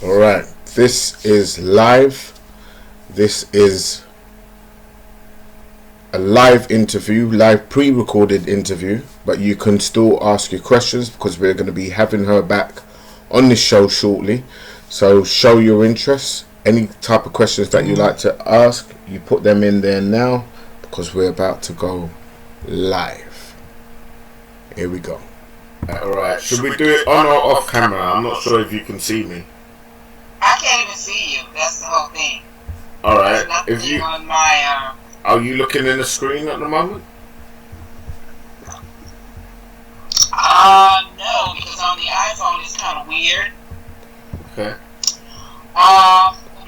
All right, this is live. This is a live interview, live pre-recorded interview, but you can still ask your questions because we're going to be having her back on this show shortly. So show your interest. Any type of questions that you like to ask, you put them in there now because we're about to go live. Here we go. All right, should we do it on or off camera? I'm not sure if you can see me. I can't even see you. That's the whole thing. All right, if you on my are you looking in the screen at the moment? No, because on the iPhone it's kind of weird. Okay.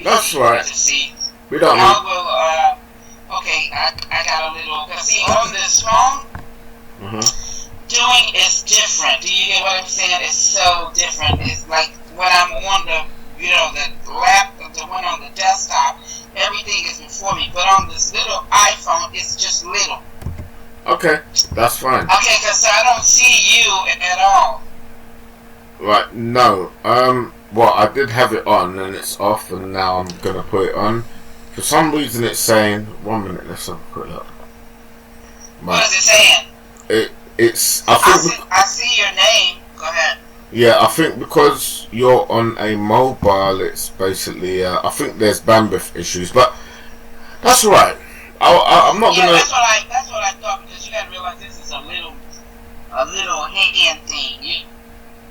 That's right. To see. We don't need. Okay, I got a little. See, on this phone, doing is different. Do you get what I'm saying? It's so different. It's like when I'm on the one on the desktop, everything is before me. But on this little iPhone, it's just little. Okay, that's fine. Okay, because I don't see you at all. Right, no. Well, I did have it on and it's off, and now I'm gonna put it on. For some reason, it's saying 1 minute. Let's have a quick look. What is it saying? It's. I see your name. Go ahead. Yeah, I think because you're on a mobile, it's basically. I think there's bandwidth issues, but that's all right. I'm not gonna. That's what I thought, because you gotta realize this is a little hand thing.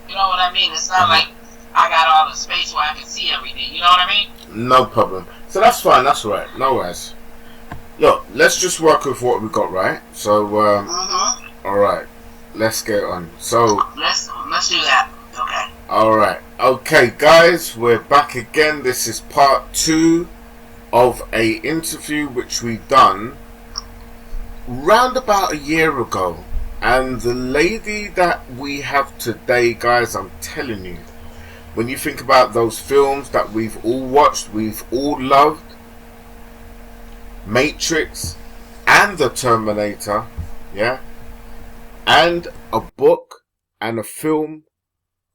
You know what I mean? It's not like I got all the space where I can see everything. You know what I mean? No problem. So that's fine. That's all right. No worries. Look, let's just work with what we got, right? So, all right. Let's get on. So let's do that. Okay. All right. Okay, guys, we're back again. This is part 2 of a interview which we done round about a year ago. And the lady that we have today, guys, I'm telling you, when you think about those films that we've all watched, we've all loved, Matrix and The Terminator, yeah, and a book and a film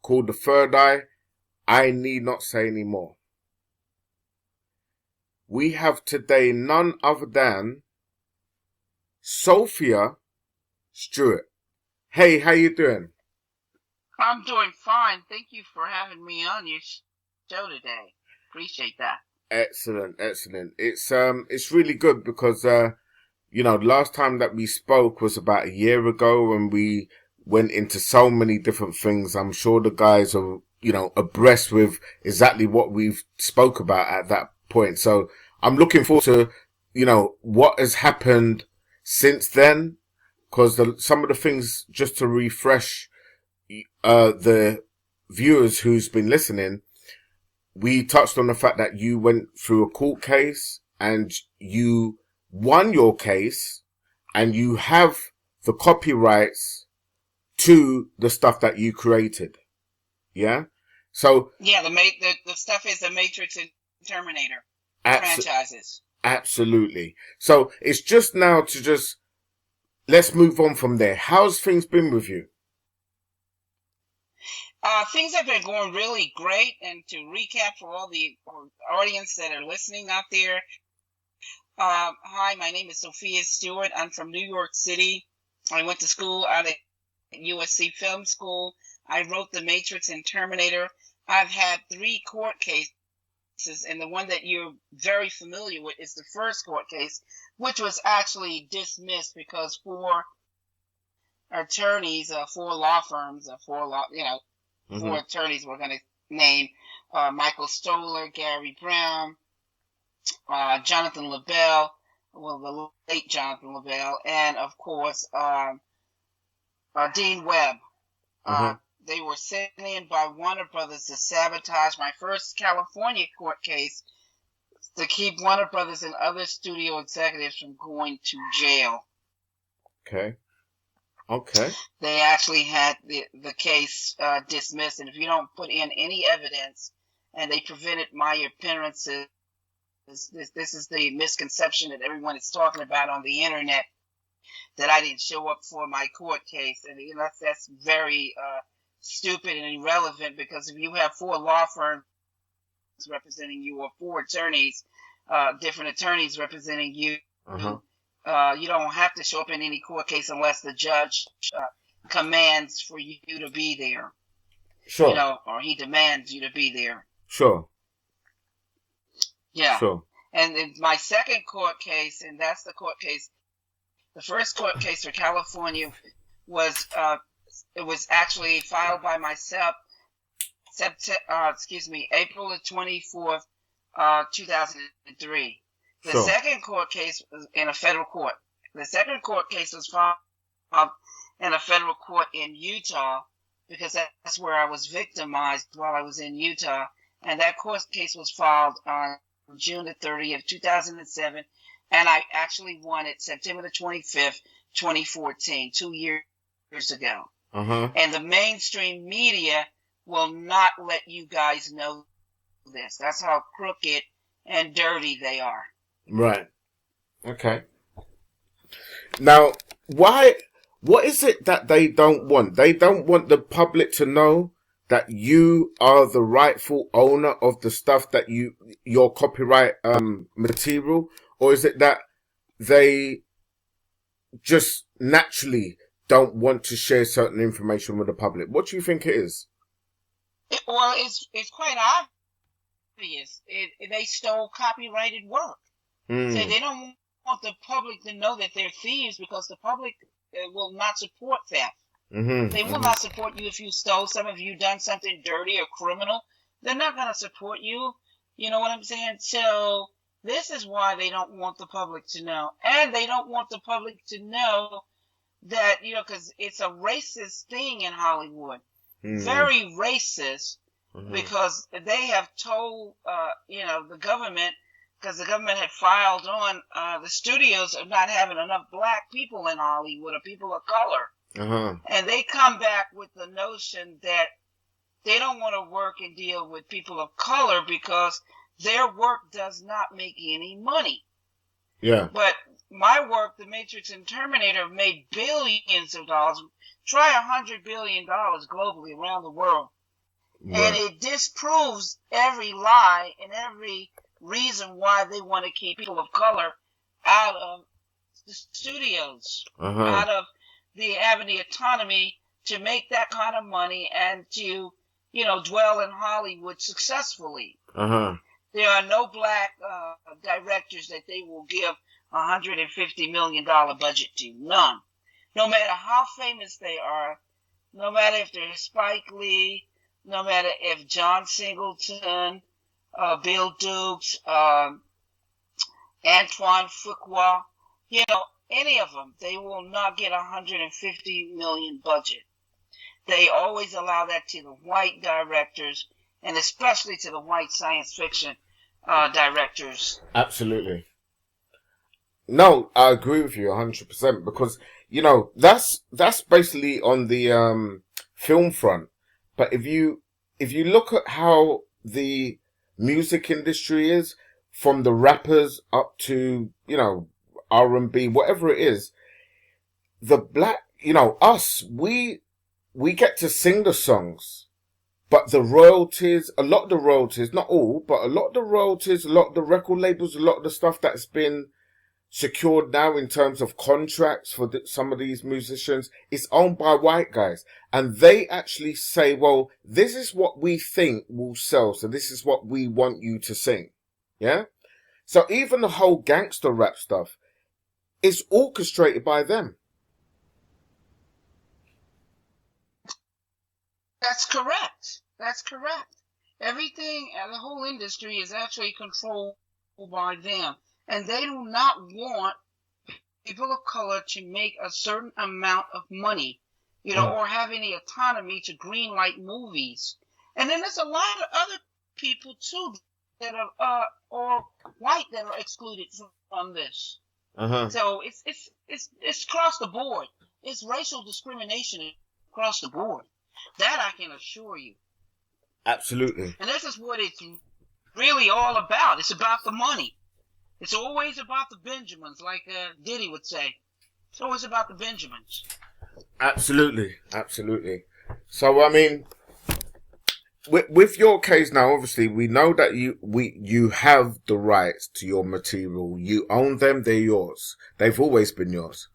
called The Third Eye, I need not say any more. We have today none other than Sophia Stewart. Hey, how you doing? I'm doing fine. Thank you for having me on your show today. Appreciate that. Excellent. It's really good because last time that we spoke was about a year ago, and we went into so many different things. I'm sure the guys are, abreast with exactly what we've spoke about at that point. So I'm looking forward to, what has happened since then, because some of the things, just to refresh the viewers who's been listening, we touched on the fact that you went through a court case and you won your case, and you have the copyrights to the stuff that you created. Yeah? So yeah, the stuff is the Matrix and Terminator franchises. Absolutely. So it's just now to let's move on from there. How's things been with you? Things have been going really great, and to recap for all the audience that are listening out there, hi, my name is Sophia Stewart. I'm from New York City. I went to school out at USC Film School. I wrote The Matrix and Terminator. I've had 3 court cases, and the one that you're very familiar with is the first court case, which was actually dismissed because 4 attorneys, 4 law firms, 4 attorneys we're going to name, Michael Stoller, Gary Brown, Jonathan LaBelle, the late Jonathan LaBelle, and of course, Dean Webb. They were sent in by Warner Brothers to sabotage my first California court case to keep Warner Brothers and other studio executives from going to jail. Okay. They actually had the case dismissed, and if you don't put in any evidence, and they prevented my appearances, this is the misconception that everyone is talking about on the internet, that I didn't show up for my court case, and that's very stupid and irrelevant, because if you have 4 law firms representing you, or 4 attorneys, different attorneys representing you. You don't have to show up in any court case unless the judge commands for you to be there. Sure. Or he demands you to be there. Sure. Yeah. Sure. And in my second court case, and that's the court case, the first court case for California was it was actually filed by myself, April the 24th, 2003. The second court case was in a federal court. The second court case was filed in a federal court in Utah, because that's where I was victimized while I was in Utah. And that court case was filed on June the 30th, 2007. And I actually won it September the 25th, 2014, 2 years ago. And the mainstream media will not let you guys know this. That's how crooked and dirty they are. Right. Okay. Now, what is it that they don't want? They don't want the public to know that you are the rightful owner of the stuff that your copyright material, or is it that they just naturally don't want to share certain information with the public? What do you think it is? Well, it's quite obvious. They stole copyrighted work. So they don't want the public to know that they're thieves, because the public will not support theft. They will not support you if you stole some, if you done something dirty or criminal. They're not going to support you. You know what I'm saying? So this is why they don't want the public to know. And they don't want the public to know that, because it's a racist thing in Hollywood. Very racist, because they have told, the government, because the government had filed on the studios of not having enough black people in Hollywood, or people of color. And they come back with the notion that they don't want to work and deal with people of color because their work does not make any money. Yeah. But my work, The Matrix and Terminator, made billions of dollars. Try $100 billion globally around the world. Right. And it disproves every lie and every reason why they want to keep people of color out of the studios, out of having the autonomy to make that kind of money and to, dwell in Hollywood successfully. There are no black directors that they will give $150 million budget to. None. No matter how famous they are, no matter if they're Spike Lee, no matter if John Singleton, Bill Dukes, Antoine Fuqua, any of them, they will not get $150 million budget. They always allow that to the white directors, and especially to the white science fiction directors. Absolutely. No, I agree with you 100%, because that's basically on the film front. But if you look at how the music industry is, from the rappers up to R&B, whatever it is, the black, us, we get to sing the songs, but the royalties, a lot of the royalties, not all, but a lot of the royalties, a lot of the record labels, a lot of the stuff that's been secured now in terms of contracts for some of these musicians is owned by white guys. And they actually say, well, this is what we think will sell, so this is what we want you to sing. Yeah? So even the whole gangster rap stuff is orchestrated by them. That's correct. That's correct. Everything, the whole industry is actually controlled by them. And they do not want people of color to make a certain amount of money, or have any autonomy to greenlight movies. And then there's a lot of other people too that are or white that are excluded from this. So it's across the board. It's racial discrimination across the board. That I can assure you. Absolutely. And this is what it's really all about. It's about the money. It's always about the Benjamins, like Diddy would say. It's always about the Benjamins. Absolutely, absolutely. So, I mean, with your case now, obviously, we know that you have the rights to your material. You own them; they're yours. They've always been yours.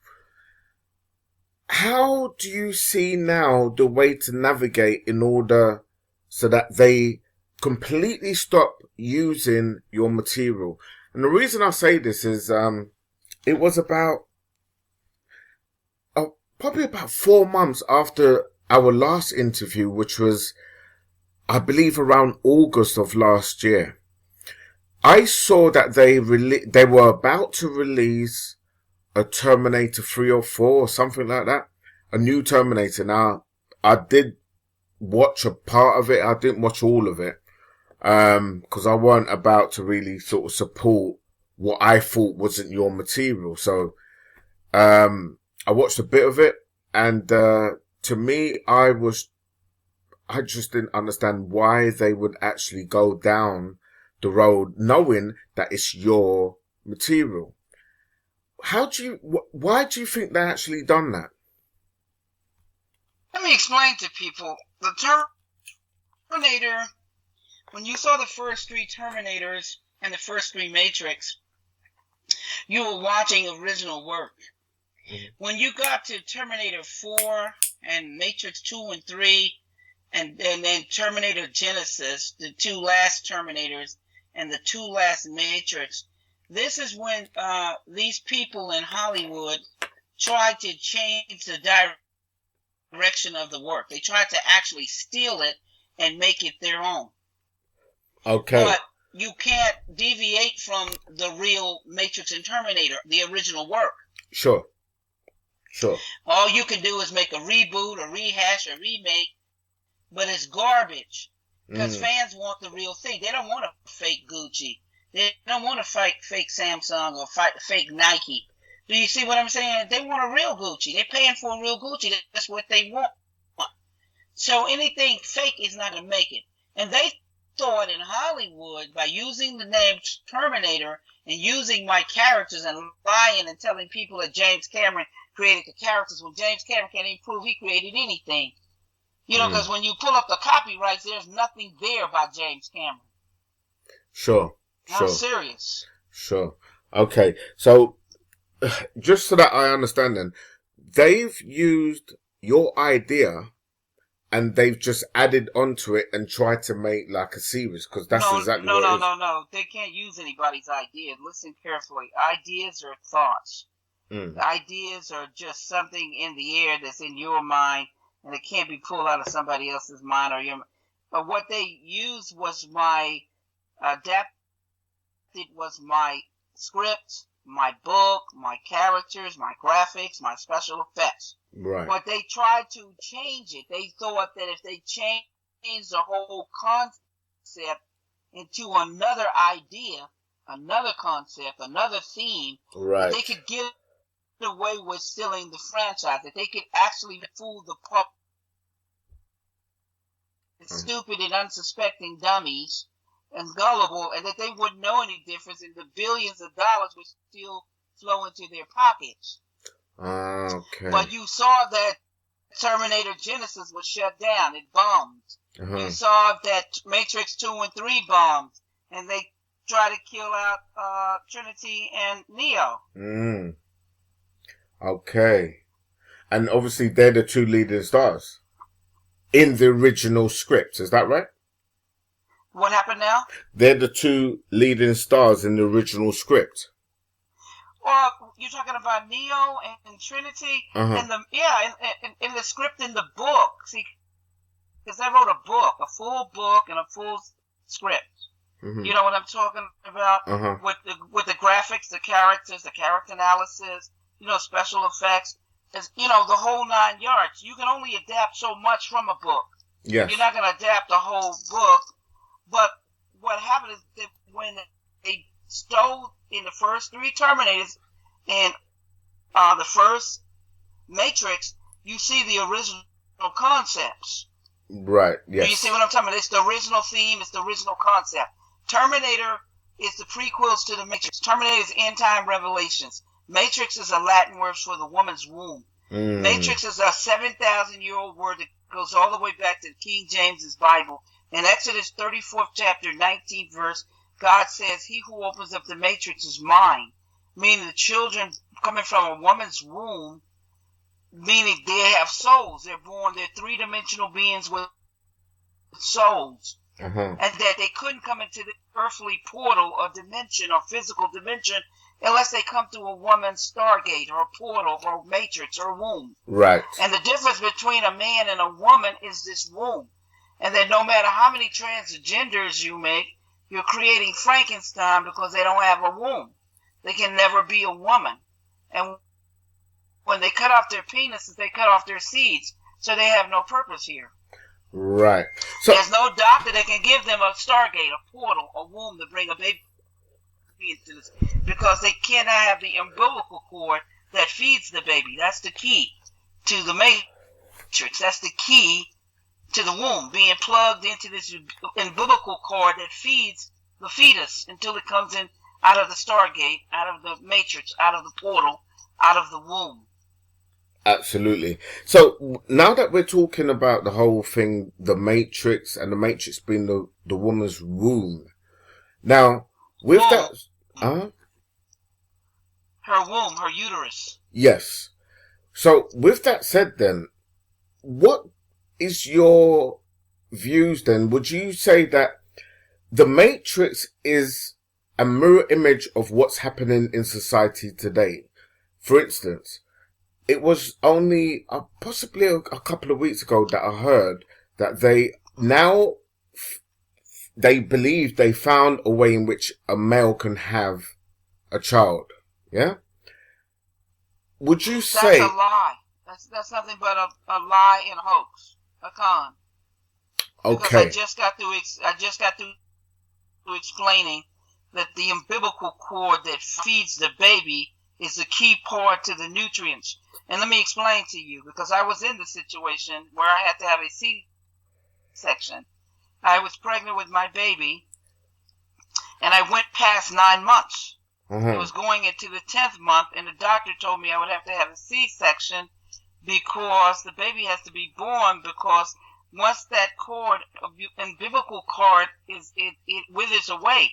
How do you see now the way to navigate in order so that they completely stop using your material? And the reason I say this is, it was probably about 4 months after our last interview, which was, I believe, around August of last year. I saw that they were about to release a Terminator 3 or 4 or something like that. A new Terminator. Now, I did watch a part of it. I didn't watch all of it. Cause I weren't about to really sort of support what I thought wasn't your material. So, I watched a bit of it, and, to me, I just didn't understand why they would actually go down the road knowing that it's your material. Why do you think they actually done that? Let me explain to people. The Terminator, when you saw the first 3 Terminators and the first 3 Matrix, you were watching original work. Mm-hmm. When you got to Terminator 4 and Matrix 2 and 3, and then Terminator Genesis, the 2 last Terminators and the 2 last Matrix, this is when these people in Hollywood tried to change the direction of the work. They tried to actually steal it and make it their own. Okay. But you can't deviate from the real Matrix and Terminator, the original work. Sure. All you can do is make a reboot, a rehash, a remake, but it's garbage. Because fans want the real thing. They don't want a fake Gucci. They don't want a fake Samsung or fake Nike. Do you see what I'm saying? They want a real Gucci. They're paying for a real Gucci. That's what they want. So anything fake is not going to make it. And they thought in Hollywood, by using the name Terminator and using my characters and lying and telling people that James Cameron created the characters, when James Cameron can't even prove he created anything. You know, because when you pull up the copyrights, there's nothing there by James Cameron. Sure. I'm serious. Sure. Okay. So, just so that I understand then, they've used your idea and they've just added onto it and tried to make like a series, because that's exactly what it is. No. They can't use anybody's ideas. Listen carefully. Ideas are thoughts. Ideas are just something in the air that's in your mind, and it can't be pulled out of somebody else's mind or your. But what they used was my my script, my book, my characters, my graphics, my special effects. Right. But they tried to change it. They thought that if they changed the whole concept into another idea, another concept, another theme, right, they could get away with stealing the franchise, that they could actually fool the public. Stupid and unsuspecting dummies and gullible, and that they wouldn't know any difference, and the billions of dollars would still flow into their pockets. Okay. But you saw that Terminator Genesis was shut down. It bombed. You saw that Matrix 2 and 3 bombed, and they tried to kill out Trinity and Neo. Okay. And obviously they're the 2 leading stars in the original script. Is that right? What happened now? They're the 2 leading stars in the original script. Well, you're talking about Neo and Trinity, and in the script in the book. See, because I wrote a book, a full book and a full script. You know what I'm talking about? With the graphics, the characters, the character analysis, special effects, the whole 9 yards. You can only adapt so much from a book. Yes. You're not going to adapt the whole book. But what happened is that when they stole in the first 3 Terminators and the first Matrix, you see the original concepts. Right, yes. You see what I'm talking about? It's the original theme, it's the original concept. Terminator is the prequels to the Matrix. Terminator is end-time revelations. Matrix is a Latin word for the woman's womb. Matrix is a 7,000-year-old word that goes all the way back to King James's Bible, In Exodus 34th chapter, 19th verse, God says, he who opens up the matrix is mine, meaning the children coming from a woman's womb, meaning they have souls. They're born, they're three-dimensional beings with souls. And that they couldn't come into the earthly portal or dimension or physical dimension unless they come through a woman's stargate or a portal or matrix or womb. Right. And the difference between a man and a woman is this womb. And that no matter how many transgenders you make, you're creating Frankenstein because they don't have a womb. They can never be a woman. And when they cut off their penises, they cut off their seeds. So they have no purpose here. Right. So there's no doctor that can give them a stargate, a portal, a womb to bring a baby into this, because they cannot have the umbilical cord that feeds the baby. That's the key to the matrix. That's the key to the womb, being plugged into this umbilical cord that feeds the fetus until it comes in out of the stargate, out of the matrix, out of the portal, out of the womb. Absolutely. So now that we're talking about the whole thing, the matrix, and the matrix being the woman's womb. Now, with that, her womb, her uterus. Yes. So with that said, then, what is your views then? Would you say that the matrix is a mirror image of what's happening in society today? For instance, it was only possibly a couple of weeks ago that I heard that they believe they found a way in which a male can have a child. Yeah? Would you say... That's a lie. That's nothing but a lie and a hoax. A con. Okay. Because I just got through explaining that the umbilical cord that feeds the baby is the key part to the nutrients. And let me explain to you, because I was in the situation where I had to have a C-section. I was pregnant with my baby, and I went past 9 months. It was going into the 10th month, and the doctor told me I would have to have a C-section because the baby has to be born, because once that cord, umbilical cord, it withers away,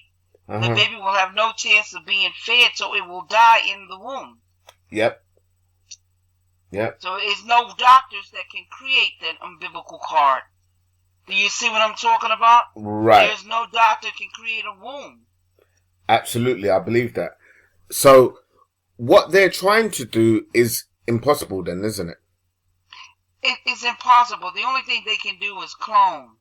the baby will have no chance of being fed, so it will die in the womb. Yep. So there's no doctors that can create that umbilical cord. Do you see what I'm talking about? Right. There's no doctor can create a womb. Absolutely, I believe that. So what they're trying to do is impossible then, isn't it? It's impossible. The only thing they can do is clone.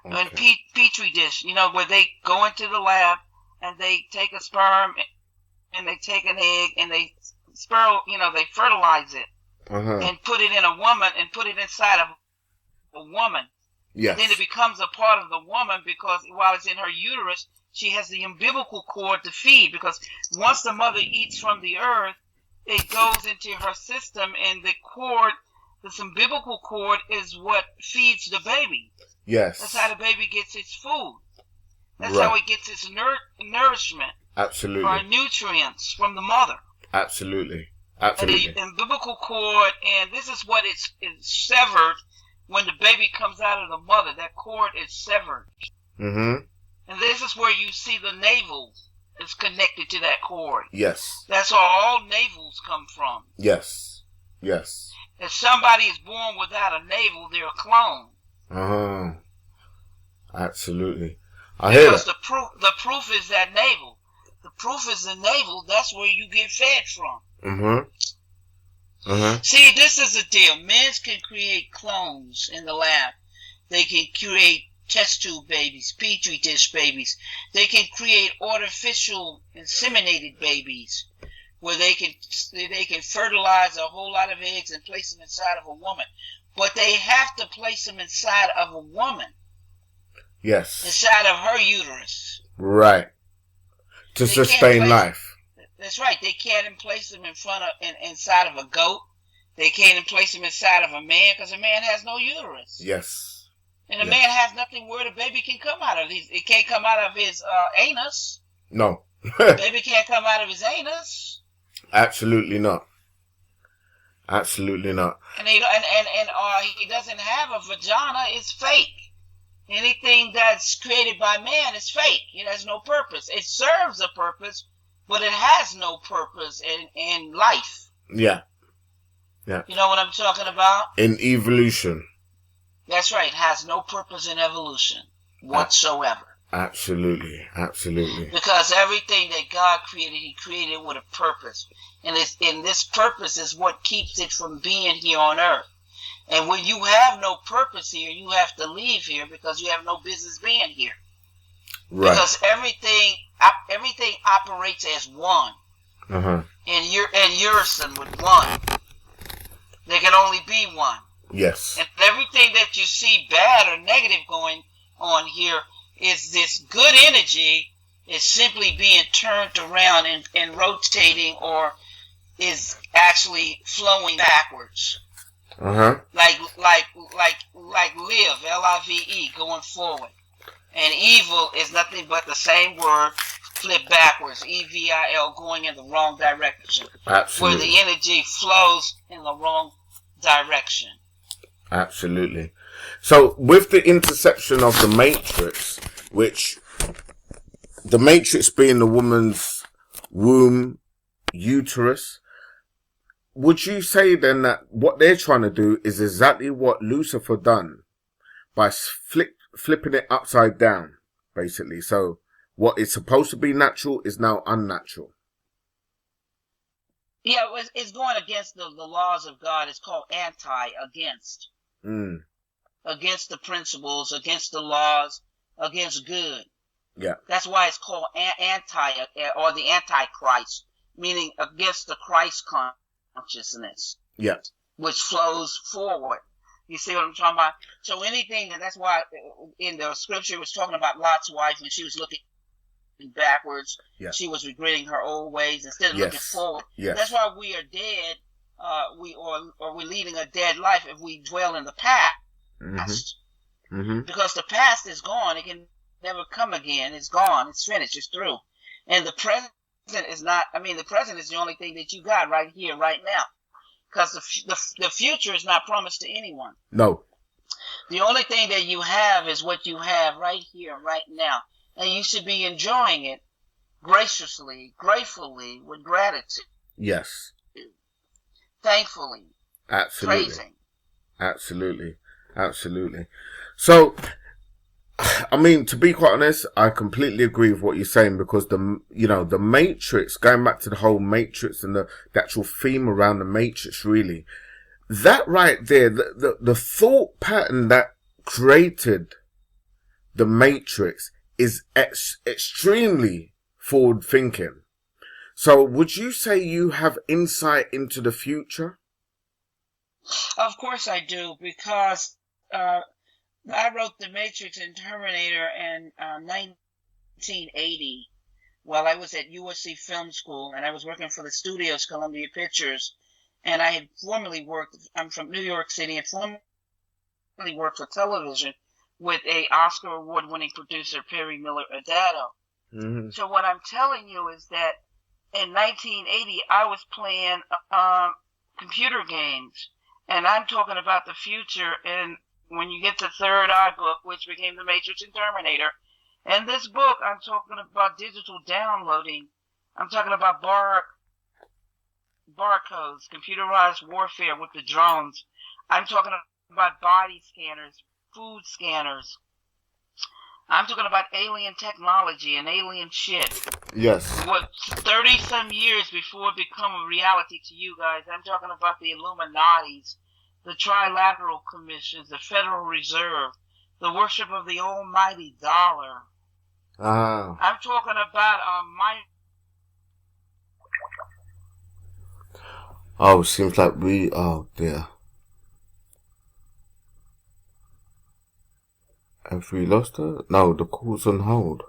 Okay. And petri dish, where they go into the lab and they take a sperm and they take an egg and they they fertilize it and put it in a woman and put it inside of a woman. Yes. Then it becomes a part of the woman, because while it's in her uterus, she has the umbilical cord to feed, because once the mother eats from the earth, it goes into her system, and the cord, this umbilical cord, is what feeds the baby. Yes. That's how the baby gets its food. That's right. how it gets its nourishment. Absolutely. Or nutrients from the mother. Absolutely. And the umbilical cord, and this is what is severed when the baby comes out of the mother. That cord is severed. And this is where you see the navel is connected to that cord. Yes. That's where all navels come from. Yes. If somebody is born without a navel, they're a clone. Absolutely. I hear that. The proof is that navel. The proof is the navel. That's where you get fed from. See, this is the deal. Men can create clones in the lab. They can create test tube babies, petri dish babies. They can create artificial inseminated babies, where they can fertilize a whole lot of eggs and place them inside of a woman. But they have to place them inside of a woman. Yes. Inside of her uterus. Right. To sustain life. That's right. They can't place them inside of a goat. They can't place them inside of a man, because a man has no uterus. Yes. And a man has nothing where the baby can come out of. It can't come out of his anus. No. The baby can't come out of his anus. Absolutely not. Absolutely not. And he doesn't have a vagina. It's fake. Anything that's created by man is fake. It has no purpose. It serves a purpose, but it has no purpose in life. Yeah. Yeah. You know what I'm talking about? In evolution. That's right. It has no purpose in evolution whatsoever. Absolutely. Absolutely. Because everything that God created, he created with a purpose. And this purpose is what keeps it from being here on earth. And when you have no purpose here, you have to leave here because you have no business being here. Right. Because everything operates as one. Uh-huh. And unison with one. There can only be one. Yes. And everything that you see bad or negative going on here is this good energy is simply being turned around and rotating, or is actually flowing backwards. Uh-huh. Like live, L-I-V-E, going forward. And evil is nothing but the same word flipped backwards, E-V-I-L, going in the wrong direction. Absolutely. Where the energy flows in the wrong direction. Absolutely. So with the interception of the matrix, which the matrix being the woman's womb, uterus, would you say then that what they're trying to do is exactly what Lucifer done by flipping it upside down, basically? So what is supposed to be natural is now unnatural. Yeah, it's going against the laws of God. It's called against. Against the principles, against the laws, against good. Yeah. That's why it's called anti, or the Antichrist, meaning against the Christ consciousness. Yeah. Which flows forward. You see what I'm talking about? So anything, that's why in the scripture it was talking about Lot's wife when she was looking backwards. Yeah. She was regretting her old ways instead of looking forward. Yes. That's why we are dead. We're leading a dead life if we dwell in the past. Mm-hmm. Because the past is gone. It can never come again. It's gone. It's finished. It's through. And the present is not, the present is the only thing that you got right here, right now. Because the future is not promised to anyone. No. The only thing that you have is what you have right here, right now. And you should be enjoying it graciously, gratefully, with gratitude. Yes. Thankfully. Absolutely. Praising. Absolutely. Absolutely. So, to be quite honest, I completely agree with what you're saying, because the Matrix, going back to the whole Matrix and the actual theme around the Matrix, really, that right there, the thought pattern that created the Matrix is extremely forward thinking. So would you say you have insight into the future? Of course I do, because I wrote The Matrix and Terminator in 1980 while I was at USC Film School, and I was working for the studios, Columbia Pictures, and I had formerly worked, I'm from New York City, and formerly worked for television with a Oscar award-winning producer, Perry Miller Adato. Mm-hmm. So what I'm telling you is that in 1980, I was playing computer games, and I'm talking about the future. And when you get to Third Eye book, which became The Matrix and Terminator, and this book, I'm talking about digital downloading. I'm talking about barcodes, computerized warfare with the drones. I'm talking about body scanners, food scanners. I'm talking about alien technology and alien shit. Yes. What, 30-some years before it become a reality to you guys, I'm talking about the Illuminatis, the Trilateral Commissions, the Federal Reserve, the worship of the almighty dollar. I'm talking about Oh, seems like we... Oh, dear. Have we lost her? No, the call's on hold.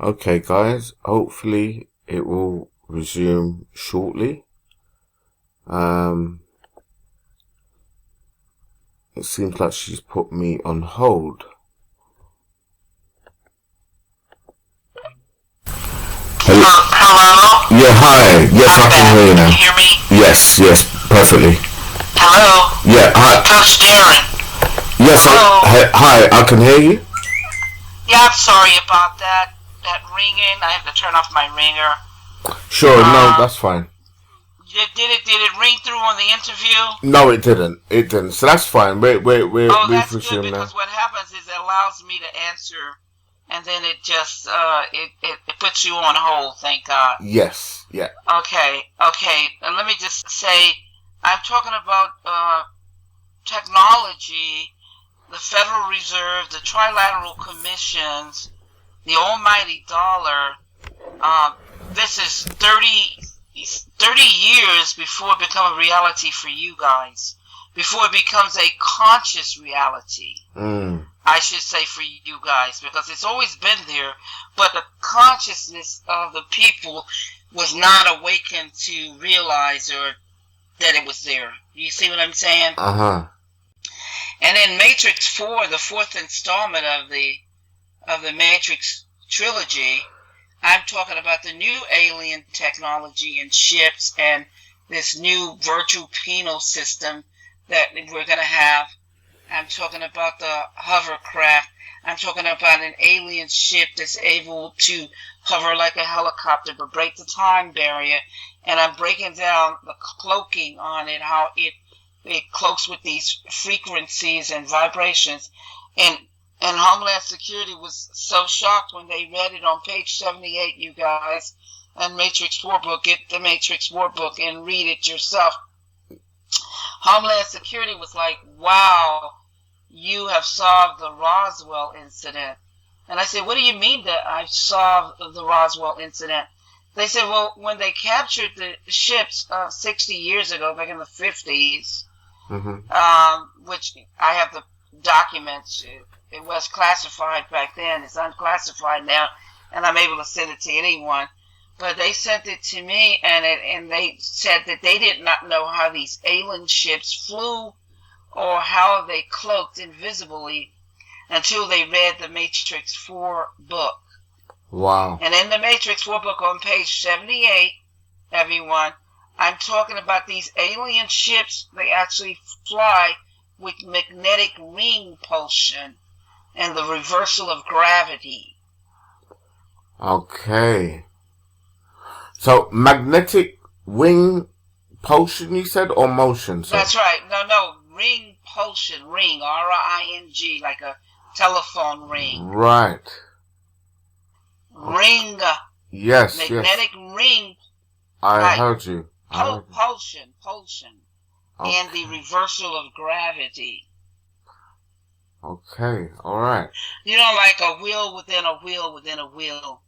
Okay, guys. Hopefully it will resume shortly. It seems like she's put me on hold. Hello? Yeah, hi. Yes, I can hear you now. Can you hear me? Yes, perfectly. Hello? Yeah, hi. Coach Darren. Yes, Hello? hi, I can hear you. Yeah, I'm sorry about that. That ringing. I have to turn off my ringer. Sure, no, that's fine. Did it ring through on the interview? No, it didn't. It didn't. So that's fine. We've That's good resumed now. because what happens is it allows me to answer, and then it just it puts you on hold. Thank God. Yes. Yeah. Okay. And let me just say, I'm talking about technology, the Federal Reserve, the Trilateral Commissions, the almighty dollar. This is 30 years before it becomes a reality for you guys, before it becomes a conscious reality. I should say for you guys, because it's always been there, but the consciousness of the people was not awakened to realize or that it was there. You see what I'm saying? And in Matrix 4, the fourth installment of the Matrix trilogy, I'm talking about the new alien technology and ships and this new virtual penal system that we're going to have. I'm talking about the hovercraft. I'm talking about an alien ship that's able to hover like a helicopter but break the time barrier. And I'm breaking down the cloaking on it, how it cloaks with these frequencies and vibrations. And Homeland Security was so shocked when they read it on page 78, you guys, and Matrix 4 book. Get the Matrix 4 book and read it yourself. Homeland Security was like, wow, you have solved the Roswell incident. And I said, what do you mean that I've solved the Roswell incident? They said, well, when they captured the ships 60 years ago, back in the 50s, which I have the documents. It was classified back then. It's unclassified now, and I'm able to send it to anyone. But they sent it to me, and they said that they did not know how these alien ships flew or how they cloaked invisibly until they read the Matrix 4 book. Wow. And in the Matrix 4 book on page 78, everyone, I'm talking about these alien ships. They actually fly with magnetic ring pulsion and the reversal of gravity. Okay. So, magnetic wing pulsion, you said, or motion? Sir? That's right. No. Ring pulsion. Ring. R-I-N-G. Like a telephone ring. Right. Ring. Yes. Magnetic ring. I heard you. Pulsion. Okay. And the reversal of gravity. Okay, all right. You know, like a wheel within a wheel within a wheel,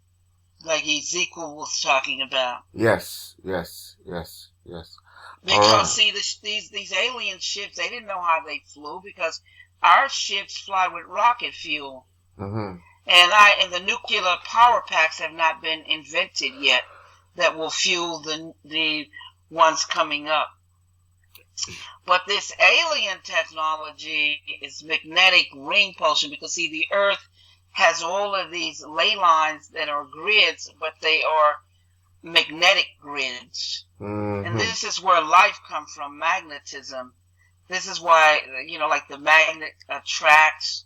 like Ezekiel was talking about. Yes. Because right. see, these alien ships, they didn't know how they flew because our ships fly with rocket fuel, and the nuclear power packs have not been invented yet that will fuel the ones coming up. But this alien technology is magnetic ring pulsion because, see, the Earth has all of these ley lines that are grids, but they are magnetic grids. And this is where life comes from, magnetism. This is why, like the magnet attracts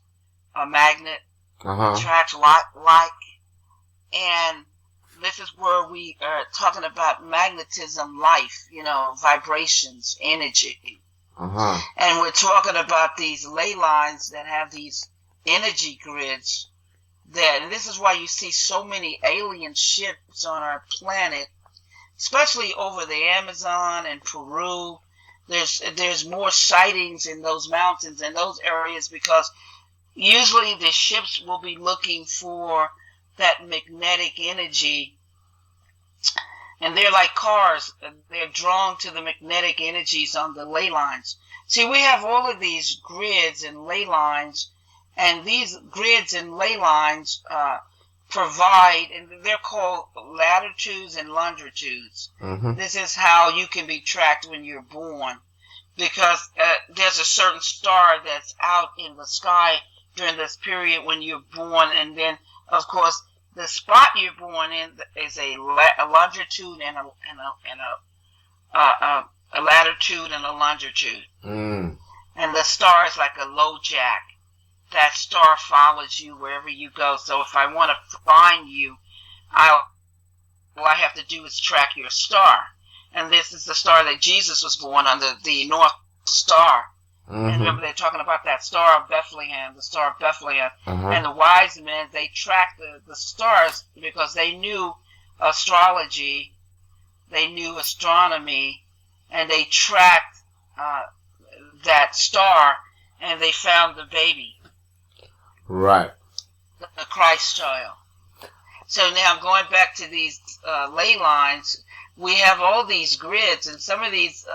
a magnet, attracts like, and this is where we are talking about magnetism, life, vibrations, energy. And we're talking about these ley lines that have these energy grids. And this is why you see so many alien ships on our planet, especially over the Amazon and Peru. There's more sightings in those mountains and those areas because usually the ships will be looking for that magnetic energy, and they're like cars. They're drawn to the magnetic energies on the ley lines. See, we have all of these grids and ley lines, and these grids and ley lines provide, and they're called latitudes and longitudes. This is how you can be tracked when you're born, because there's a certain star that's out in the sky during this period when you're born, and then, of course, the spot you're born in is a longitude and a latitude and a longitude. Mm. And the star is like a low jack. That star follows you wherever you go. So if I want to find you, all I have to do is track your star. And this is the star that Jesus was born under, the North Star. Mm-hmm. And remember, they're talking about that star of Bethlehem, the star of Bethlehem. Uh-huh. And the wise men, they tracked the stars because they knew astrology, they knew astronomy, and they tracked that star, and they found the baby. Right. The Christ child. So now going back to these ley lines, we have all these grids, and some of these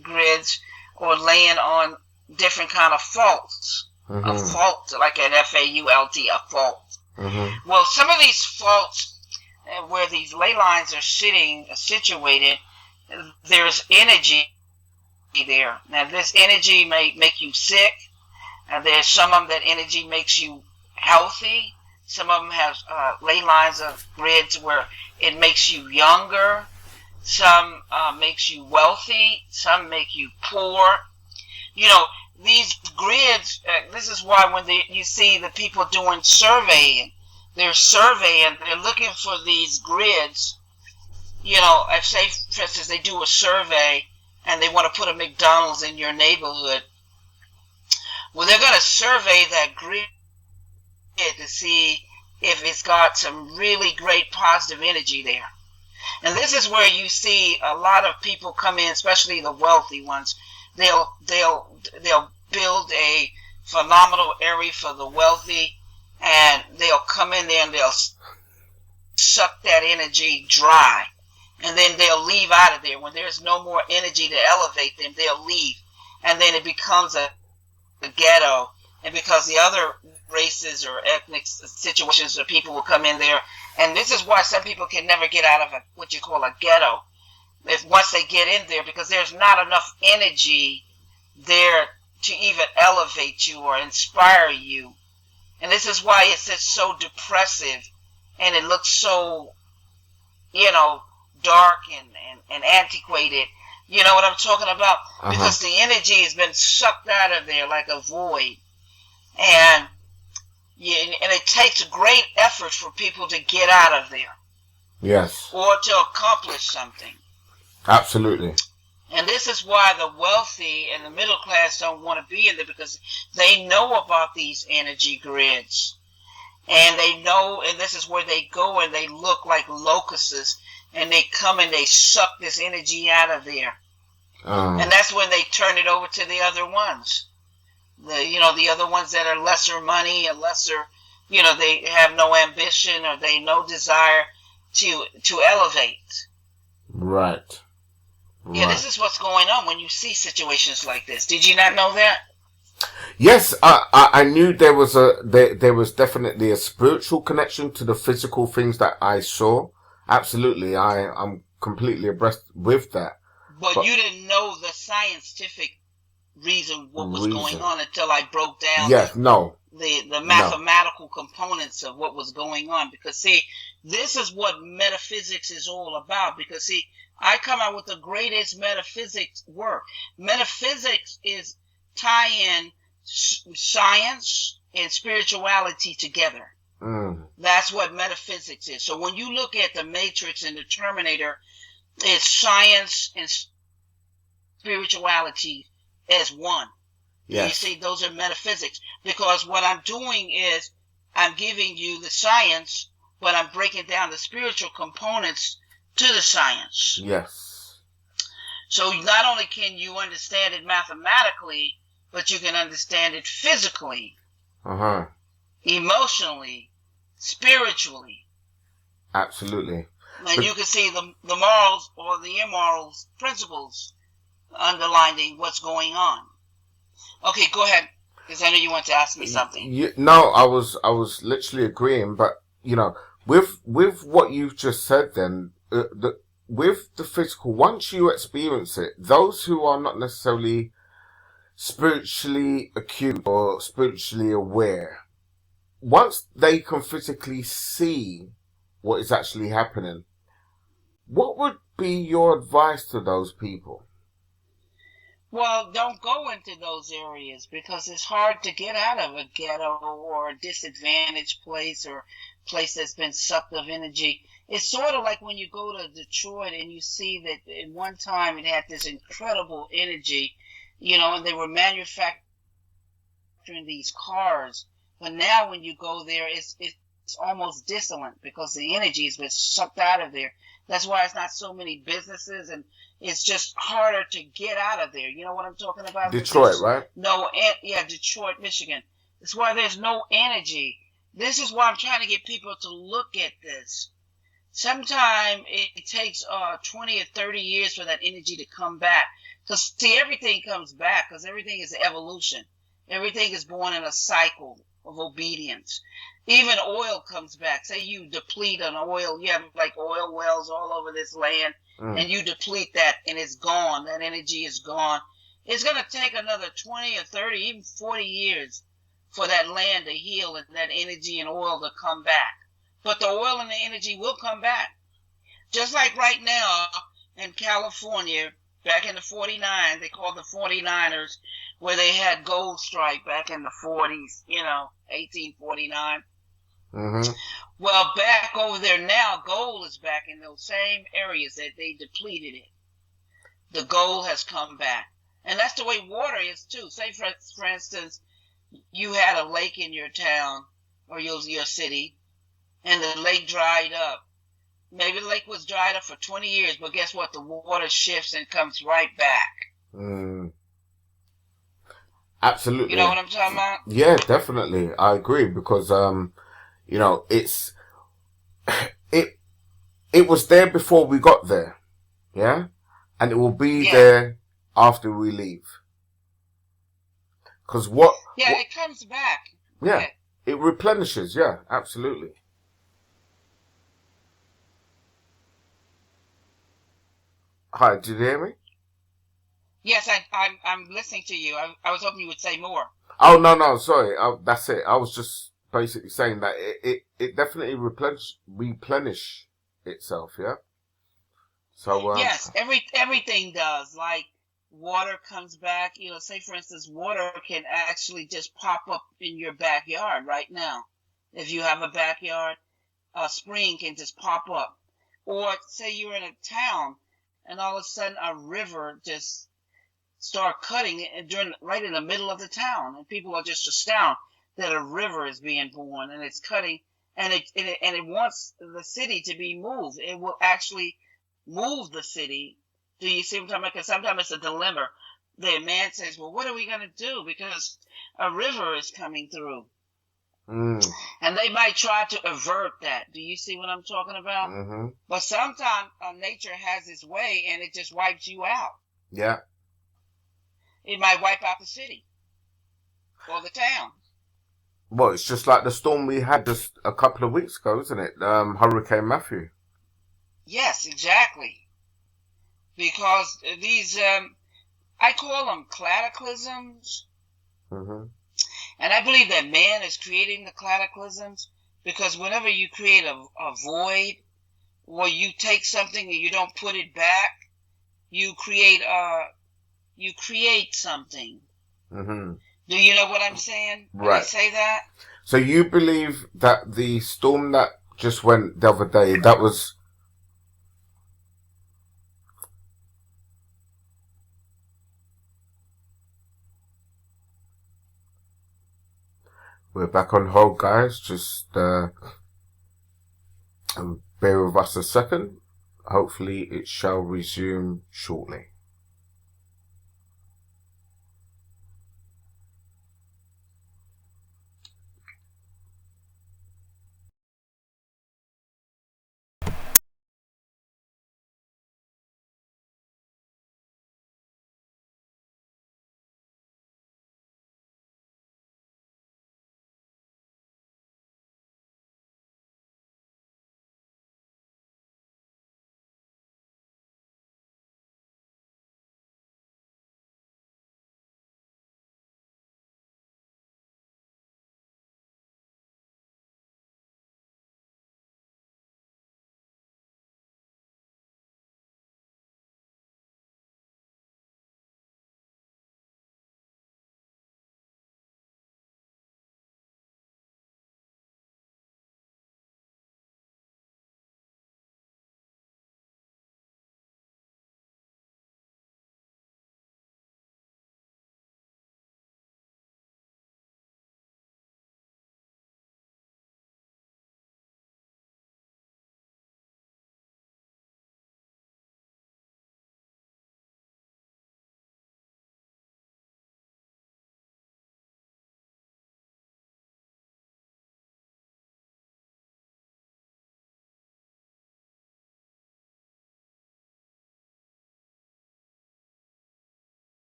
grids are laying on different kind of faults. Mm-hmm. A fault, like an F-A-U-L-T, a fault. Mm-hmm. Well, some of these faults where these ley lines are situated, there's energy there. Now, this energy may make you sick. There's some of them that energy makes you healthy. Some of them have ley lines of grids where it makes you younger. Some makes you wealthy. Some make you poor. You know, these grids, this is why when you see the people doing surveying, they're looking for these grids. You know, if say, for instance, they do a survey and they want to put a McDonald's in your neighborhood, well, they're going to survey that grid to see if it's got some really great positive energy there. And this is where you see a lot of people come in, especially the wealthy ones. They'll build a phenomenal area for the wealthy, and they'll come in there and they'll suck that energy dry. And then they'll leave out of there. When there's no more energy to elevate them, they'll leave. And then it becomes a ghetto. And because the other races or ethnic situations or people will come in there. And this is why some people can never get out of what you call a ghetto. If once they get in there, because there's not enough energy there to even elevate you or inspire you. And this is why it's just so depressive and it looks so, dark and antiquated. You know what I'm talking about? Uh-huh. Because the energy has been sucked out of there like a void. And it takes great effort for people to get out of there. Yes. Or to accomplish something. Absolutely. And this is why the wealthy and the middle class don't want to be in there, because they know about these energy grids. And they know, and this is where they go and they look like locusts, and they come and they suck this energy out of there. And that's when they turn it over to the other ones. The other ones that are lesser money and lesser, they have no ambition or they no desire to elevate. Right. Yeah, this is what's going on when you see situations like this. Did you not know that? Yes, I knew there was definitely a spiritual connection to the physical things that I saw. Absolutely, I'm completely abreast with that. But you didn't know the scientific reason what was going on until I broke down the mathematical components of what was going on. Because, see, this is what metaphysics is all about. Because, see, I come out with the greatest metaphysics work. Metaphysics is tying science and spirituality together. That's what metaphysics is. So when you look at the Matrix and the Terminator, it's science and spirituality as one. Yes. You see, those are metaphysics. Because what I'm doing is I'm giving you the science, but I'm breaking down the spiritual components to the science. Yes. So not only can you understand it mathematically, but you can understand it physically, emotionally, spiritually. Absolutely. And you can see the morals or the immoral principles underlining what's going on. Okay, go ahead, because I know you want to ask me something. No, I was literally agreeing, but with what you've just said, then with the physical, once you experience it, those who are not necessarily spiritually acute or spiritually aware, once they can physically see what is actually happening, what would be your advice to those people? Well, don't go into those areas because it's hard to get out of a ghetto or a disadvantaged place or place that's been sucked of energy. It's sort of like when you go to Detroit and you see that at one time it had this incredible energy, and they were manufacturing these cars. But now when you go there, it's almost desolate because the energy has been sucked out of there. That's why it's not so many businesses, and it's just harder to get out of there. You know what I'm talking about? Because Detroit, there's right? yeah, Detroit, Michigan. That's why there's no energy. This is why I'm trying to get people to look at this. Sometimes it takes 20 or 30 years for that energy to come back. Because, see, everything comes back because everything is evolution. Everything is born in a cycle of obedience. Even oil comes back. Say you deplete an oil, you have like oil wells all over this land, and you deplete that and it's gone. That energy is gone. It's going to take another 20 or 30, even 40 years for that land to heal and that energy and oil to come back. But the oil and the energy will come back. Just like right now in California, back in the 49, they called the 49ers, where they had gold strike back in the 40s, 1849. Mm-hmm. Well, back over there now, gold is back in those same areas that they depleted it. The gold has come back. And that's the way water is too. Say, for instance, you had a lake in your town or your city, and the lake dried up. Maybe the lake was dried up for 20 years, but guess what? The water shifts and comes right back. Absolutely. You know what I'm talking about? Yeah, definitely. I agree because, it's, it was there before we got there. Yeah. And it will be there after we leave. Cause it comes back. Yeah. It replenishes. Yeah, absolutely. Hi, did you hear me? Yes, I'm listening to you. I was hoping you would say more. Oh, no, sorry. That's it. I was just basically saying that it definitely replenish itself, yeah? So, Yes, everything does. Like water comes back. Say for instance, water can actually just pop up in your backyard right now. If you have a backyard, a spring can just pop up. Or say you're in a town and all of a sudden a river just start cutting right in the middle of the town, and people are just astounded that a river is being born and it's cutting, and it wants the city to be moved. It will actually move the city. Do you see what I'm talking about? Because sometimes it's a dilemma. The man says, "Well, what are we going to do? Because a river is coming through." And they might try to avert that. Do you see what I'm talking about? Mm-hmm. But sometimes nature has its way and it just wipes you out. Yeah. It might wipe out the city or the town. Well, it's just like the storm we had just a couple of weeks ago, isn't it? Hurricane Matthew. Yes, exactly. Because these, I call them cataclysms. Mm-hmm. And I believe that man is creating the cataclysms because whenever you create a void or you take something and you don't put it back, you create something. Mm-hmm. Do you know what I'm saying when Right. I say that? So you believe that the storm that just went the other day, that was... We're back on hold, guys. Just bear with us a second. Hopefully it shall resume shortly.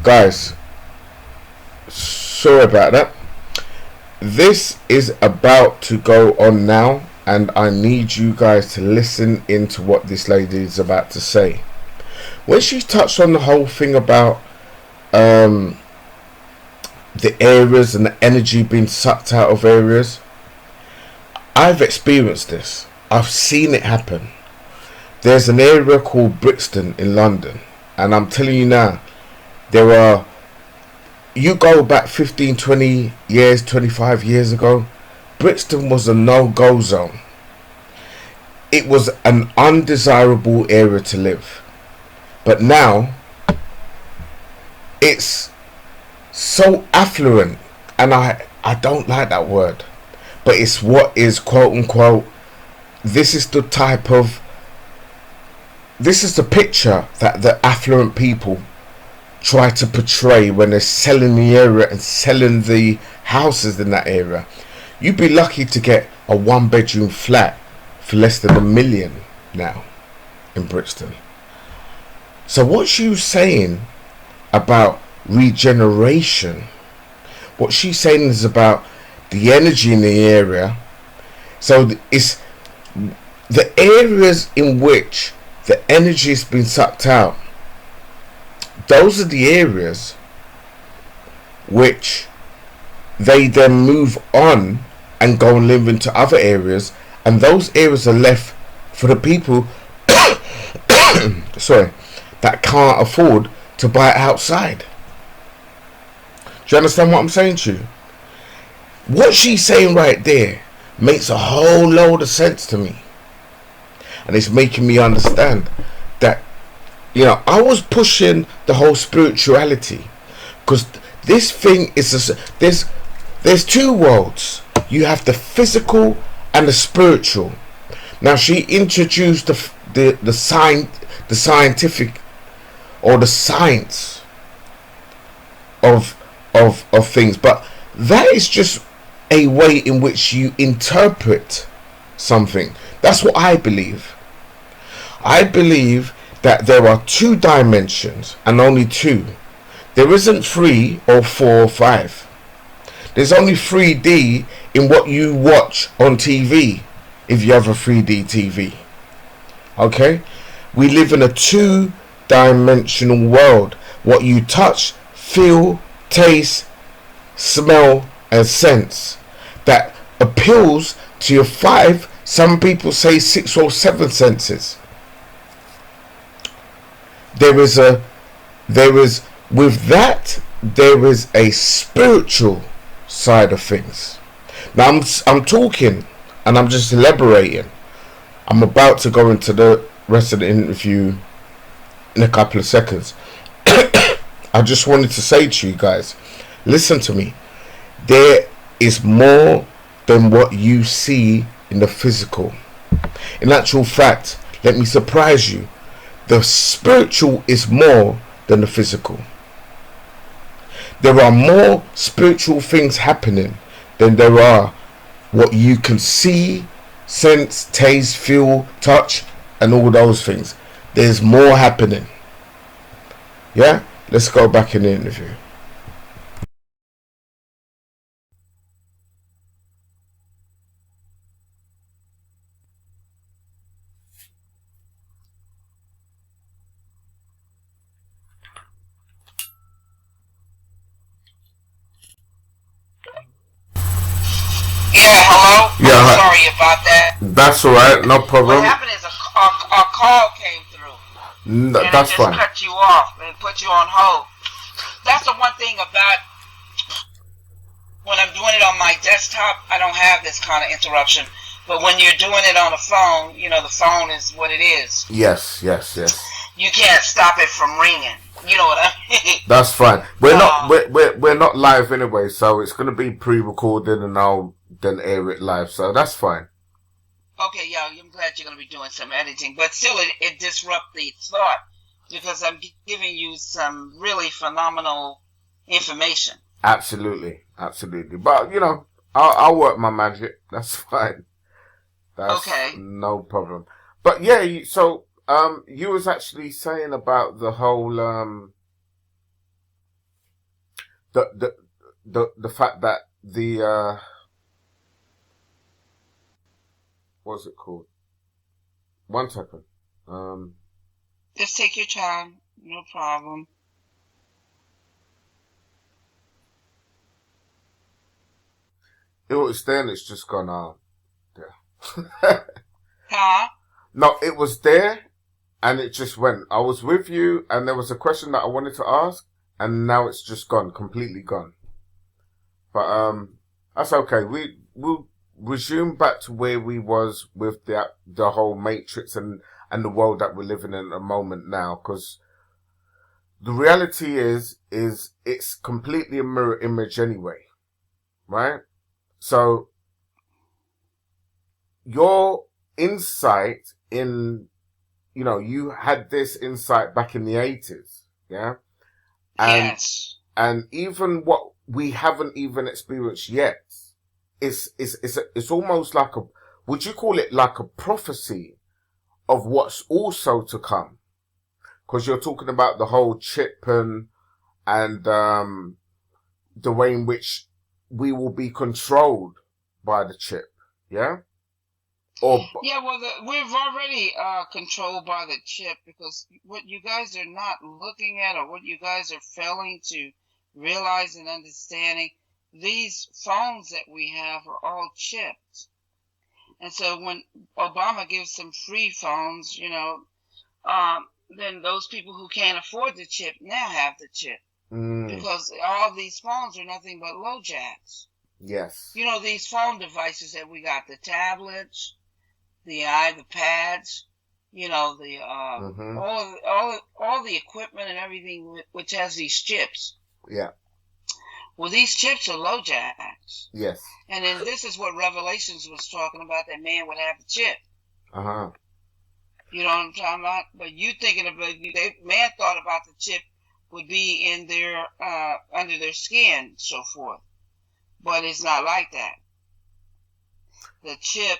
Guys, sorry about that. This is about to go on now, and I need you guys to listen into what this lady is about to say. When she touched on the whole thing about the areas and the energy being sucked out of areas, I've experienced this. I've seen it happen. There's an area called Brixton in London, and I'm telling you now, you go back 15, 20 years, 25 years ago, Brixton was a no-go zone. It was an undesirable area to live. But now, it's so affluent, and I don't like that word, but it's what is quote-unquote, this is the picture that the affluent people try to portray when they're selling the area and selling the houses in that area. You'd be lucky to get a 1-bedroom flat for less than $1 million now in Brixton. So what she was saying about regeneration, what she's saying is about the energy in the area. So it's the areas in which the energy has been sucked out. Those are the areas which they then move on and go and live into other areas, and those areas are left for the people sorry, that can't afford to buy it outside. Do you understand what I'm saying to you? What she's saying right there makes a whole load of sense to me, and it's making me understand that, you know, I was pushing the whole spirituality, because this thing is there's two worlds. You have the physical and the spiritual. Now she introduced the scientific, or the science of things, but that is just a way in which you interpret something. That's what I believe. I believe that there are 2 dimensions, and only 2. There isn't 3 or 4 or 5. There's only 3D in what you watch on TV, if you have a 3D TV. Okay? We live in a 2-dimensional world. What you touch, feel, taste, smell, and sense, that appeals to your 5, some people say 6 or 7 senses. There is a spiritual side of things. Now I'm talking, and I'm just elaborating. I'm about to go into the rest of the interview in a couple of seconds. I just wanted to say to you guys, listen to me. There is more than what you see in the physical. In actual fact, let me surprise you. The spiritual is more than the physical. There are more spiritual things happening than there are what you can see, sense, taste, feel, touch, and all those things. There's more happening. Yeah? Let's go back in the interview. Yeah, hello? Yeah, I'm sorry about that. That's alright, no problem. What happened is a call came through. And That's it just fine. cut you off and put you on hold. That's the one thing about when I'm doing it on my desktop, I don't have this kind of interruption. But when you're doing it on a phone, you know, the phone is what it is. Yes. You can't stop it from ringing. You know what I mean? That's fine. We're not live anyway, so it's gonna be pre-recorded, and I'll then air it live. So that's fine. Okay, yeah, I'm glad you're going to be doing some editing, but still it disrupts the thought, because I'm giving you some really phenomenal information. Absolutely. But, you know, I'll work my magic. That's fine. That's okay. No problem. But yeah, so, you was actually saying about the whole, the fact that the what's it called? 1 second. Just take your time, no problem. It was there and it's just gone out. Yeah. Huh? No, it was there and it just went. I was with you and there was a question that I wanted to ask and now it's just gone, completely gone. But that's okay. We'll resume back to where we was with the whole Matrix and the world that we're living in at the moment now, because the reality is it's completely a mirror image anyway, right? So your insight in, you had this insight back in the 80s, yeah? And, yes. And even what we haven't even experienced yet, it's almost like would you call it like a prophecy of what's also to come? Because you're talking about the whole chip and the way in which we will be controlled by the chip, yeah? Yeah, well, we've already controlled by the chip, because what you guys are not looking at, or what you guys are failing to realize and understanding, these phones that we have are all chipped. And so when Obama gives some free phones, then those people who can't afford the chip now have the chip. Because all these phones are nothing but low jacks. Yes. These phone devices that we got, the tablets, the iPads, all the equipment and everything which has these chips. Yeah. Well, these chips are low jacks. Yes. And then this is what Revelations was talking about, that man would have the chip. Uh-huh. You know what I'm talking about? But you thinking about, man thought about the chip would be in their, under their skin, so forth. But it's not like that. The chip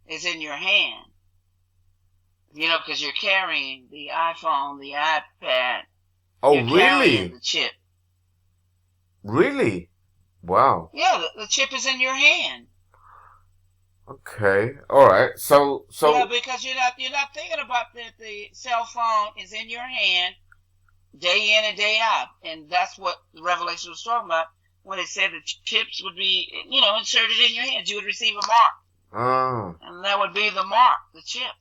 is in your hand. Because you're carrying the iPhone, the iPad. Oh, you're really? Carrying the chip. Really? Wow. Yeah, the chip is in your hand. Okay. All right. So. Yeah, because you're not thinking about that the cell phone is in your hand day in and day out, and that's what the Revelation was talking about when it said the chips would be, inserted in your hands. You would receive a mark. And that would be the mark, the chip.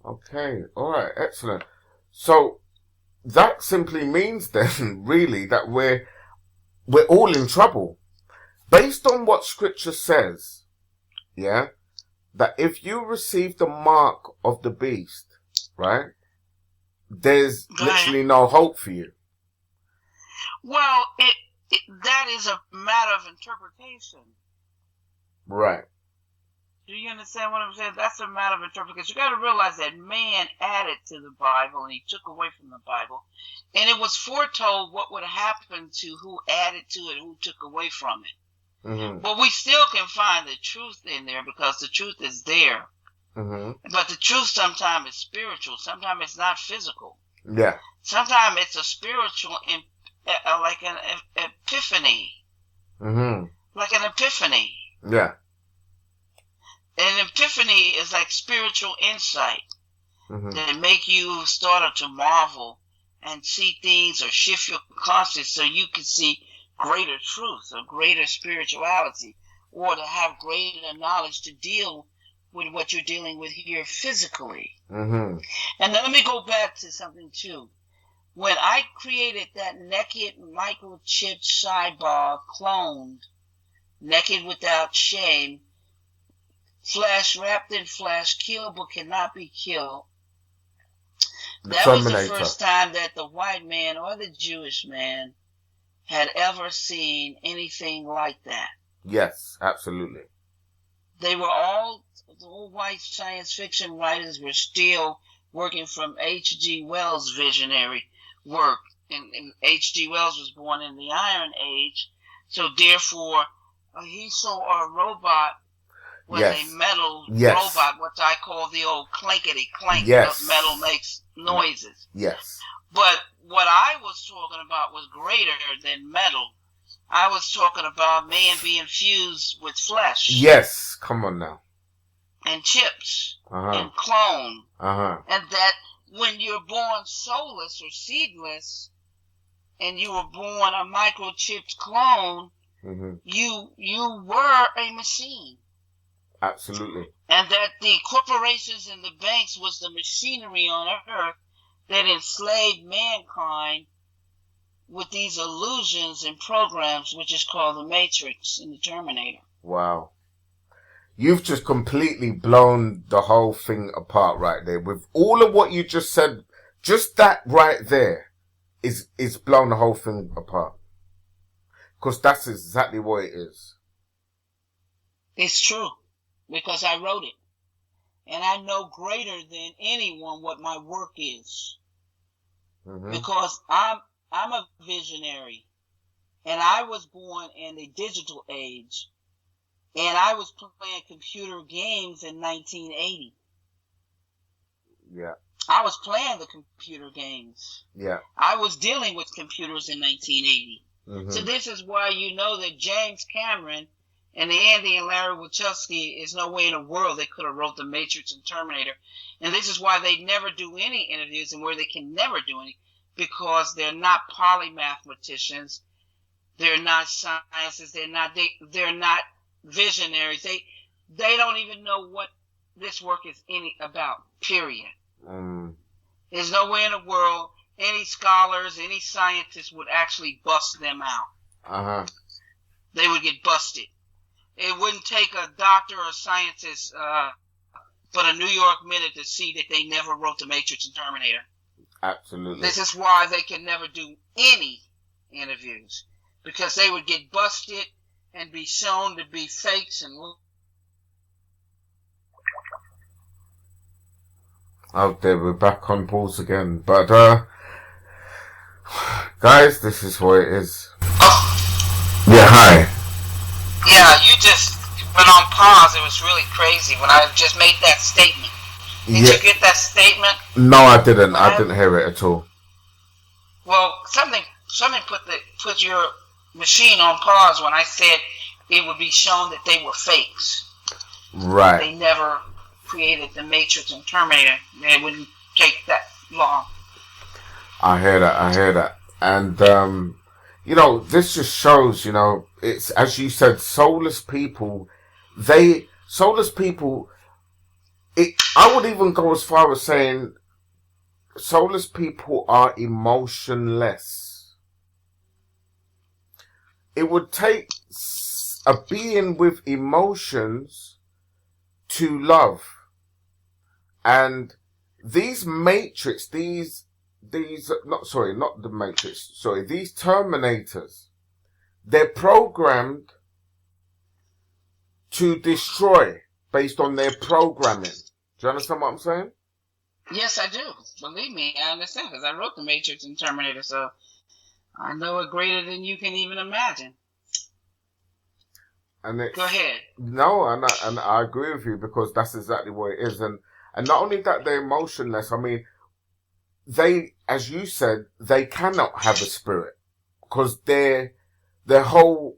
Okay. All right. Excellent. So that simply means then, really, that we're all in trouble. Based on what Scripture says, yeah, that if you receive the mark of the beast, right, there's literally no hope for you. Well, that is a matter of interpretation. Right. Do you understand what I'm saying? That's a matter of interpretation. You got to realize that man added to the Bible and he took away from the Bible. And it was foretold what would happen to who added to it, who took away from it. Mm-hmm. But we still can find the truth in there, because the truth is there. Mm-hmm. But the truth sometimes is spiritual. Sometimes it's not physical. Yeah. Sometimes it's a spiritual, like an epiphany. Mm-hmm. Like an epiphany. Yeah. An epiphany is like spiritual insight that make you start to marvel and see things, or shift your consciousness so you can see greater truth or greater spirituality, or to have greater knowledge to deal with what you're dealing with here physically. And then let me go back to something too. When I created that naked microchip cyborg cloned, naked without shame, flesh wrapped in flesh, killed but cannot be killed. That was the first time that the white man or the Jewish man had ever seen anything like that. Yes, absolutely. They were all, the old white science fiction writers were still working from H.G. Wells' visionary work. And H.G. Wells was born in the Iron Age, so therefore he saw a robot with a metal robot, what I call the old clankety clank, because metal makes noises. Yes. But what I was talking about was greater than metal. I was talking about man being fused with flesh. Yes, come on now. And chips. Uh-huh. And clone. Uh-huh. And that when you're born soulless or seedless, and you were born a microchipped clone, you were a machine. Absolutely. And that the corporations and the banks was the machinery on earth that enslaved mankind with these illusions and programs, which is called the Matrix and the Terminator. Wow. You've just completely blown the whole thing apart right there. With all of what you just said, just that right there is blown the whole thing apart. Because that's exactly what it is. It's true. Because I wrote it. And I know greater than anyone what my work is. Because I'm a visionary. And I was born in a digital age. And I was playing computer games in 1980. Yeah. I was playing the computer games. Yeah. I was dealing with computers in 1980. So this is why you know that James Cameron and the Andy and Larry Wachowski is no way in the world they could have wrote The Matrix and Terminator. And this is why they never do any interviews and where they can never do any, because they're not polymathematicians. They're not scientists. They're not visionaries. They don't even know what this work is about, period. There's no way in the world any scholars, any scientists would actually bust them out. They would get busted. It wouldn't take a doctor or a scientist but a New York Minute to see that they never wrote The Matrix and Terminator. Absolutely. This is why they can never do any interviews, because they would get busted and be shown to be fakes and... Out there, we're back on pause again. But, guys, this is what it is. Yeah, hi. Yeah, you just went on pause. It was really crazy when I just made that statement. Did you get that statement? No, I didn't. I didn't hear it at all. Well, something put your machine on pause when I said it would be shown that they were fakes. Right. They never created The Matrix and Terminator. It wouldn't take that long. I hear that. And, you know, this just shows, you know, it's, as you said, soulless people, I would even go as far as saying soulless people are emotionless. It would take a being with emotions to love. And these these Terminators, they're programmed to destroy based on their programming. Do you understand what I'm saying? Yes, I do. Believe me, I understand, because I wrote The Matrix and Terminator, so I know it greater than you can even imagine. And go ahead. No, and I agree with you, because that's exactly what it is. And not only that, they're emotionless. I mean, they, as you said, they cannot have a spirit, because their whole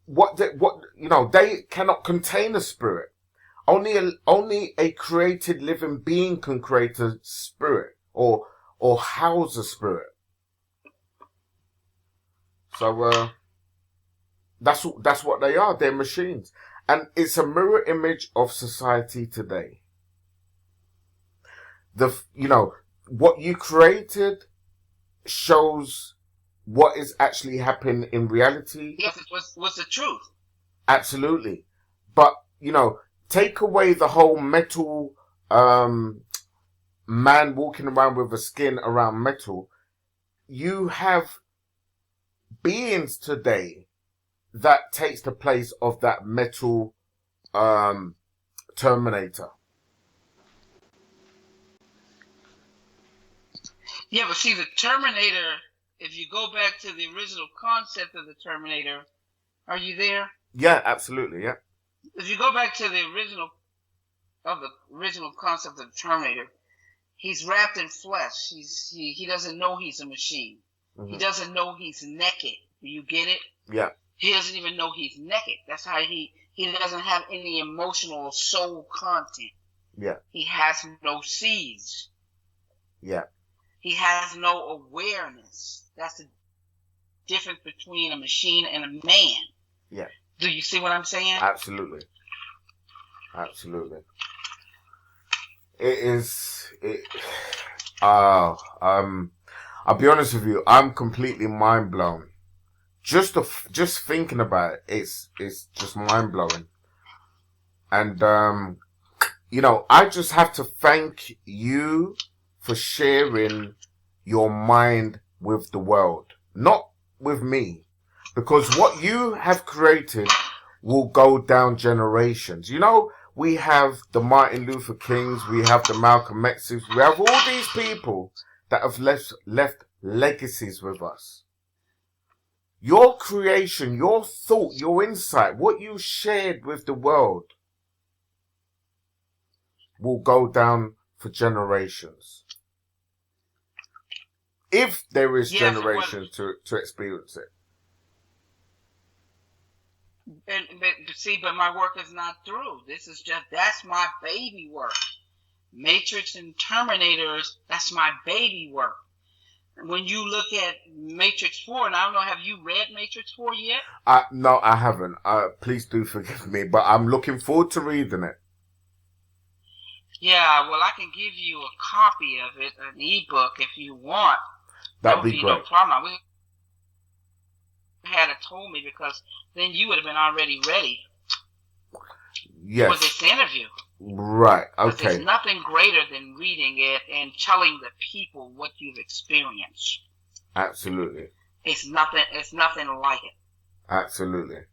they cannot contain a spirit. Only a created living being can create a spirit or house a spirit. So that's what they are. They're machines, and it's a mirror image of society today. What you created shows what is actually happening in reality. Yes, it was the truth. Absolutely. But, take away the whole metal, man walking around with a skin around metal. You have beings today that takes the place of that metal, Terminator. Yeah, but see, the Terminator, if you go back to the original concept of the Terminator, are you there? Yeah, absolutely, yeah. If you go back to the original concept of the Terminator, he's wrapped in flesh. He doesn't know he's a machine. He doesn't know he's naked. Do you get it? Yeah. He doesn't even know he's naked. That's how he doesn't have any emotional soul content. Yeah. He has no seeds. Yeah. He has no awareness. That's the difference between a machine and a man. Yeah. Do you see what I'm saying? Absolutely. Absolutely. I'll be honest with you, I'm completely mind blown. Just thinking about it, it's just mind blowing. And I just have to thank you for sharing your mind with the world, not with me, because what you have created will go down generations. We have the Martin Luther Kings, we have the Malcolm X's, we have all these people that have left legacies with us. Your creation, your thought, your insight, what you shared with the world will go down for generations. If there is generations to experience it. But my work is not through. That's my baby work. Matrix and Terminators, that's my baby work. When you look at Matrix 4, and I don't know, have you read Matrix 4 yet? No, I haven't. Please do forgive me, but I'm looking forward to reading it. Yeah, well, I can give you a copy of it, an ebook, if you want. That'd be great. No problem. I had it told me, because then you would have been already ready. Yes. For this interview. Right. Okay. There's nothing greater than reading it and telling the people what you've experienced. Absolutely. It's nothing like it. Absolutely.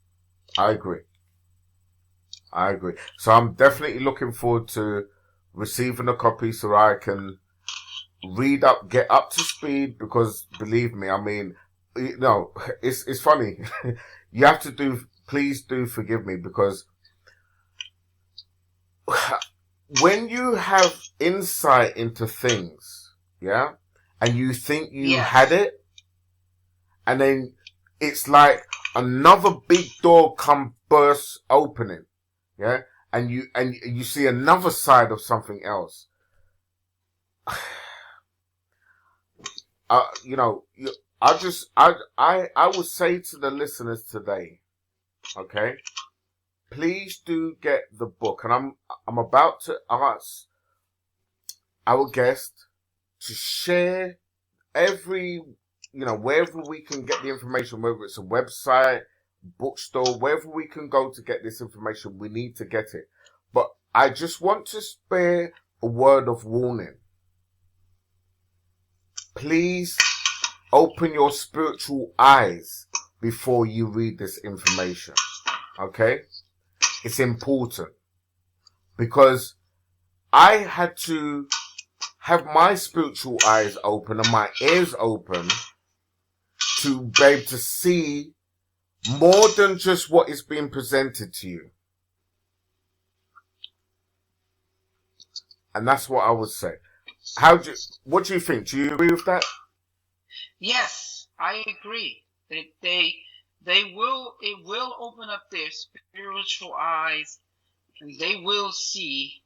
I agree. So I'm definitely looking forward to receiving a copy so I can get up to speed, because believe me, I mean, it's funny. You have to please do forgive me, because when you have insight into things, yeah, and you think you had it, and then it's like another big door bursts opening, yeah, and you see another side of something else. I would say to the listeners today, okay, please do get the book, and I'm about to ask our guest to share wherever we can get the information, whether it's a website, bookstore, wherever we can go to get this information, we need to get it. But I just want to spare a word of warning. Please open your spiritual eyes before you read this information. Okay? It's important, because I had to have my spiritual eyes open and my ears open to be able to see more than just what is being presented to you. And that's what I would say. What do you think? Do you agree with that? Yes, I agree. It will open up their spiritual eyes, and they will see,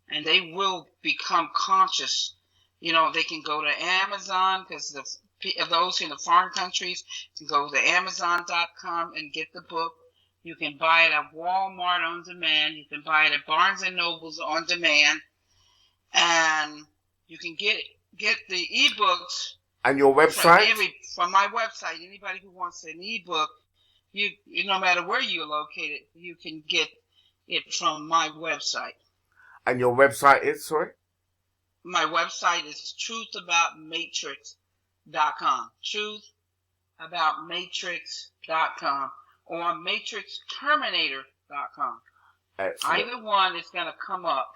and they will become conscious. They can go to Amazon, because those in the foreign countries can go to Amazon.com and get the book. You can buy it at Walmart on demand. You can buy it at Barnes and Nobles on demand, and you can get the ebooks. And your website? From my website, anybody who wants an ebook, you no matter where you're located, you can get it from my website. And your website is, sorry? My website is truthaboutmatrix.com. Truthaboutmatrix.com or matrixterminator.com. Excellent. Either one is going to come up,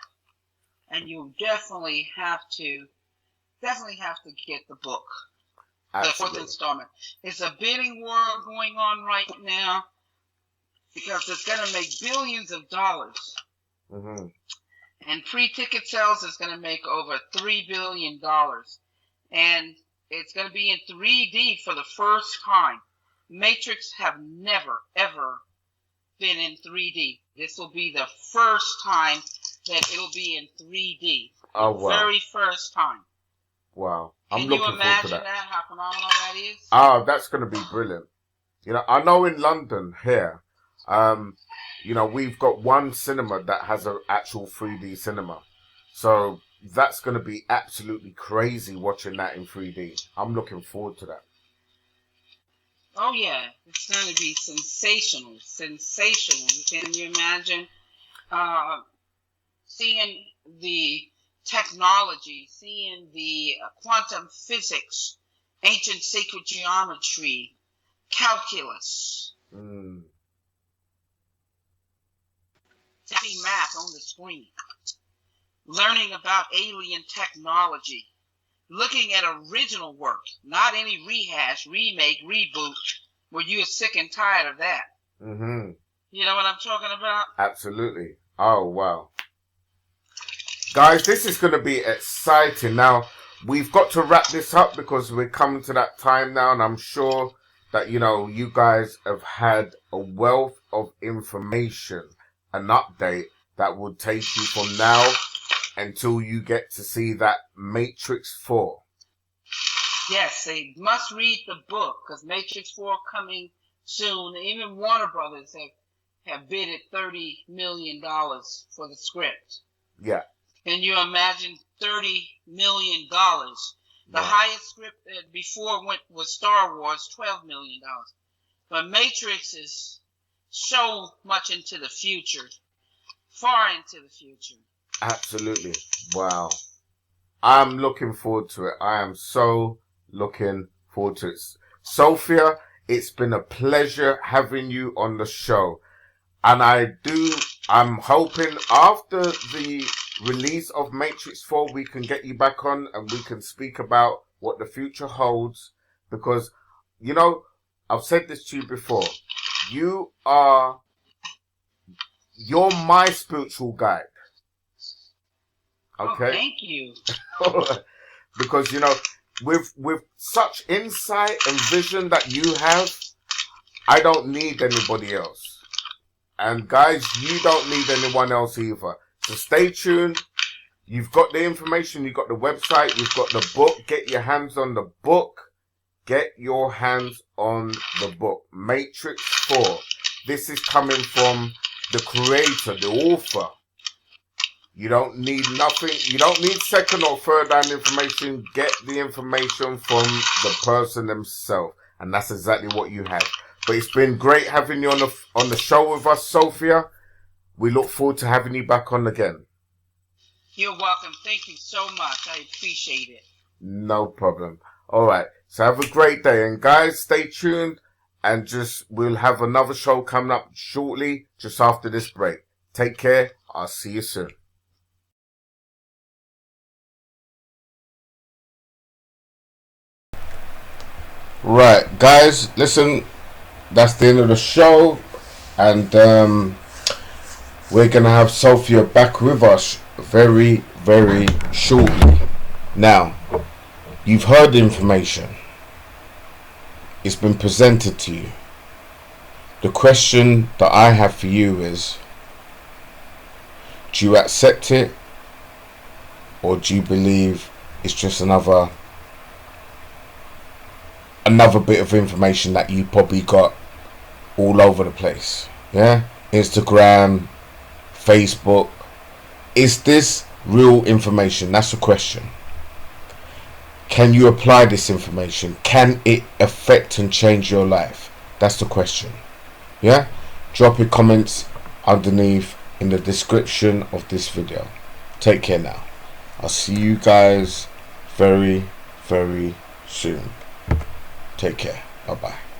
and you definitely have to get the book. Absolutely. The 4th installment. It's a bidding war going on right now, because it's going to make billions of dollars. Mm-hmm. And pre-ticket sales is going to make over $3 billion. And it's going to be in 3D for the first time. Matrix have never, ever been in 3D. This will be the first time that it'll be in 3D. Oh, wow. Very first time. Wow. Can you imagine that, how phenomenal that is? Oh, that's going to be brilliant. You know, I know in London here, you know, we've got one cinema that has an actual 3D cinema. So that's going to be absolutely crazy watching that in 3D. I'm looking forward to that. Oh, yeah. It's going to be sensational. Sensational. Can you imagine seeing the technology, seeing the quantum physics, ancient sacred geometry, calculus, seeing math on the screen, learning about alien technology, looking at original work, not any rehash, remake, reboot, where you're sick and tired of that. Mm-hmm. You know what I'm talking about? Absolutely. Oh, wow. Guys, this is going to be exciting. Now, we've got to wrap this up because we're coming to that time now, and I'm sure that, you know, you guys have had a wealth of information, an update that will take you from now until you get to see that Matrix 4. Yes, they must read the book because Matrix 4 coming soon. Even Warner Brothers have bid at $30 million for the script. Yeah. Can you imagine $30 million? The highest script before was Star Wars, $12 million. But Matrix is so much into the future, far into the future. Absolutely. Wow. I'm looking forward to it. I am so looking forward to it. Sophia, it's been a pleasure having you on the show. And I'm hoping after the release of Matrix 4, we can get you back on and we can speak about what the future holds. Because, you know, I've said this to you before. You're my spiritual guide. Okay? Oh, thank you. Because, you know, with such insight and vision that you have, I don't need anybody else. And guys, you don't need anyone else either. So stay tuned. You've got the information. You've got the website. You've got the book. Get your hands on the book. Get your hands on the book. Matrix 4. This is coming from the creator, the author. You don't need nothing. You don't need second or third hand information. Get the information from the person themselves. And that's exactly what you have. But it's been great having you on the show with us, Sophia. We look forward to having you back on again. You're welcome. Thank you so much. I appreciate it. No problem. All right. So have a great day. And guys, stay tuned. And we'll have another show coming up shortly, just after this break. Take care. I'll see you soon. Right, guys, listen. That's the end of the show, and we're gonna have Sophia back with us very, very shortly. Now, you've heard the information. It's been presented to you. The question that I have for you is, do you accept it, or do you believe it's just another bit of information that you probably got all over the place? Yeah, Instagram, Facebook. Is this real information? That's the question. Can you apply this information? Can it affect and change your life? That's the question. Yeah, drop your comments underneath in the description of this video. Take care now. I'll see you guys very, very soon. Take care. Bye bye.